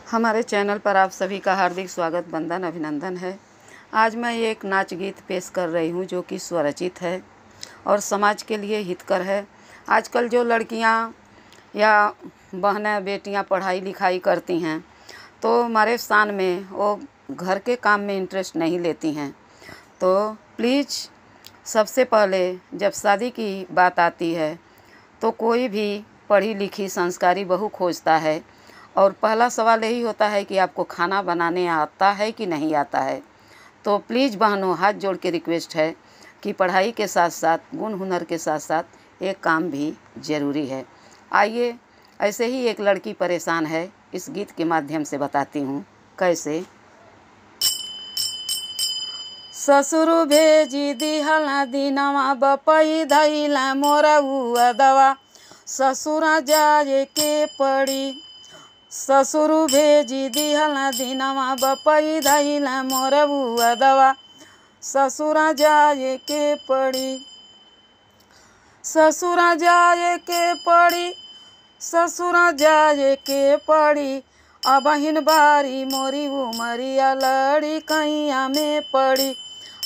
हमारे चैनल पर आप सभी का हार्दिक स्वागत वंदन अभिनंदन है। आज मैं एक नाच गीत पेश कर रही हूँ जो कि स्वरचित है और समाज के लिए हितकर है। आजकल जो लड़कियाँ या बहनें बेटियाँ पढ़ाई लिखाई करती हैं तो हमारे स्थान में वो घर के काम में इंटरेस्ट नहीं लेती हैं। तो प्लीज़ सबसे पहले जब शादी की बात आती है तो कोई भी पढ़ी लिखी संस्कारी बहू खोजता है और पहला सवाल यही होता है कि आपको खाना बनाने आता है कि नहीं आता है। तो प्लीज़ बहनों, हाथ जोड़ के रिक्वेस्ट है कि पढ़ाई के साथ साथ गुण हुनर के साथ साथ एक काम भी ज़रूरी है। आइए, ऐसे ही एक लड़की परेशान है, इस गीत के माध्यम से बताती हूँ कैसे। ससुर भेजी दिहला दिनवा बपई धैला मोरा हुआ दवा, ससुरा जाए के पड़ी। ससुर भेजी दिहला दिनवा बपई धैला मोरा हुआ दवा, ससुरा जाए के पड़ी। ससुरा जाए के पड़ी, ससुरा जाए के पड़ी। अबहिन बारी मोरी उमरिया लड़ी कैया में पड़ी।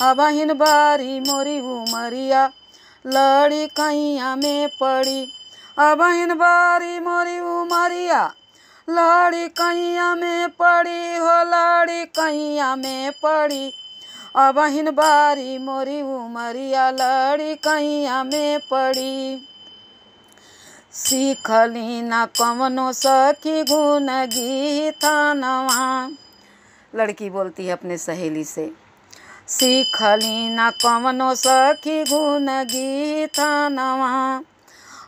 अबहिन बारी मोरी उमरिया लड़ी कैया में पड़ी। अबहिन बारी मोरी उमरिया लड़ी कैया में पड़ी हो, लड़ी कैया में पड़ी। अबहिन बारी मोरी उमरिया लड़ी कैया में पड़ी। सीखली ना कवनो सखी गुण गीतनवा। लड़की बोलती है अपने सहेली से, सीखली ना कवनो सखी गुण गीतनवा।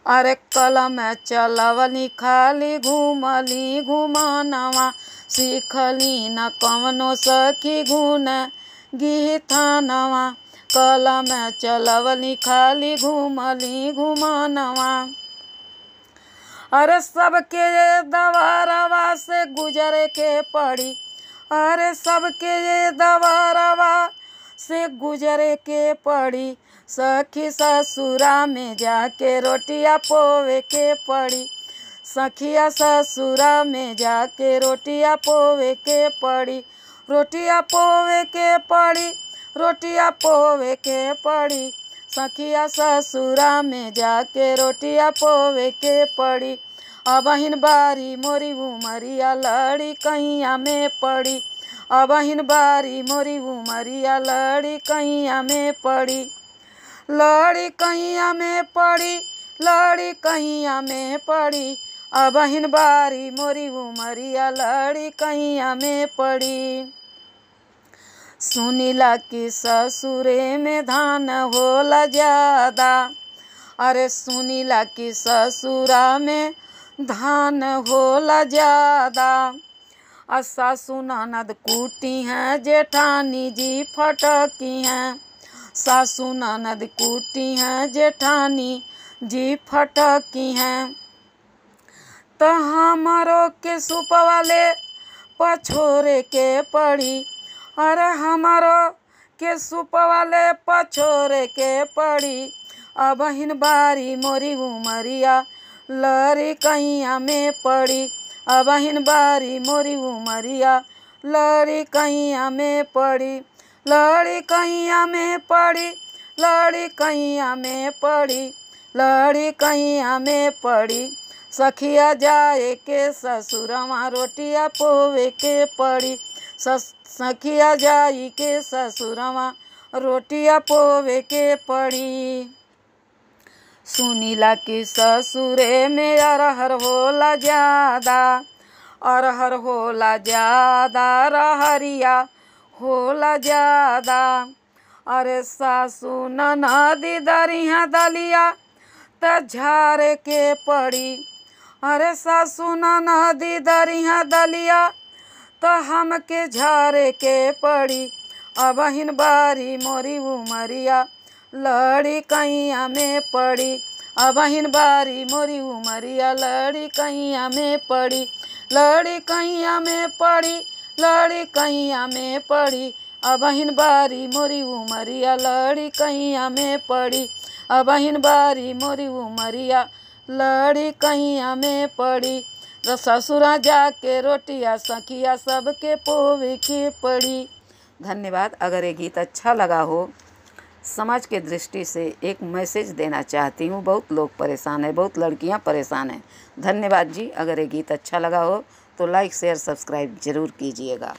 अरे कलम चलवली खाली घूमली घुमानवा, सीखली ना कवनो सखी गुण गीतनवा। कलम चलवली खाली घूमली घुमानवा। अरे सबके ये दवारवा से गुजरे के पड़ी। अरे सबके ये दवारवा से गुजरे के पड़ी। सखी ससुरा में जाके रोटियां पोवे के पड़ी। सखिया ससुरा में जाके रोटियां पोवे के पड़ी। रोटियां पोवे के पड़ी, रोटियां पोवे के पड़ी। सखिया ससुरा में जाके रोटियां पोवे के पड़ी। अबहिन बारी मोरी उमरिया लड़ी कैया में पड़ी। अबहिन बारी मोरी उमरिया लड़ी कैया में पड़ी। लड़ी कैया में पड़ी, लड़ी कैया में पड़ी। अबहिन बारी मोरी उमरिया लड़ी कैया में पड़ी। सुनीला कि ससुरे में धान होला ज्यादा। अरे सुनीला कि ससुरा में धान होला ज्यादा। सासु ननद कूटी हैं, जेठानी जी फटकी हैं। सासु ननद कूटी हैं, जेठानी जी फटकी हैं। तो हमारो के सुप वाले पछोरे के पड़ी। अरे हमारो के सुप वाले पछोरे के पड़ी। अबहिन बारी मोरी उमरिया लड़ी कैया में पड़ी। अबहिन बारी मोरी उमरिया लड़ी कैया में पड़ी। लड़ी कैया में पड़ी, लड़ी कैया में पड़ी। लड़ी कैया में पड़ी। सखिया जाए के ससुरवा रोटियां पोवे के पड़ी। सखिया जाई के ससुरवा रोटियां पोवे के पड़ी। सुनीला कि ससुरे में अरहर होला ज्यादा। अरहर होला ज्यादा, रहरिया होला ज्यादा। अरे सासु ननदी दरिया दलिया त झारे के पड़ी। अरे सासु ननदी दरिया दलिया तो हमके झारे के पड़ी। अबहिन बारी मोरी उमरिया लड़ी कैया में पड़ी। अबहिन बारी मोरी उमरिया लड़ी कैया में पड़ी। लड़ी कैया में पड़ी, लड़ी कैया में पड़ी। अबहिन बारी मोरी उमरिया लड़ी कैया में पड़ी। अबहिन बारी मोरी उमरिया लड़ी कैया में पड़ी। ससुरा जाके रोटियाँ सखिया सबके पोवे के पड़ी। धन्यवाद। अगर ये गीत अच्छा लगा हो, समाज के दृष्टि से एक मैसेज देना चाहती हूँ। बहुत लोग परेशान हैं, बहुत लड़कियाँ परेशान हैं। धन्यवाद जी। अगर ये गीत अच्छा लगा हो तो लाइक शेयर सब्सक्राइब ज़रूर कीजिएगा।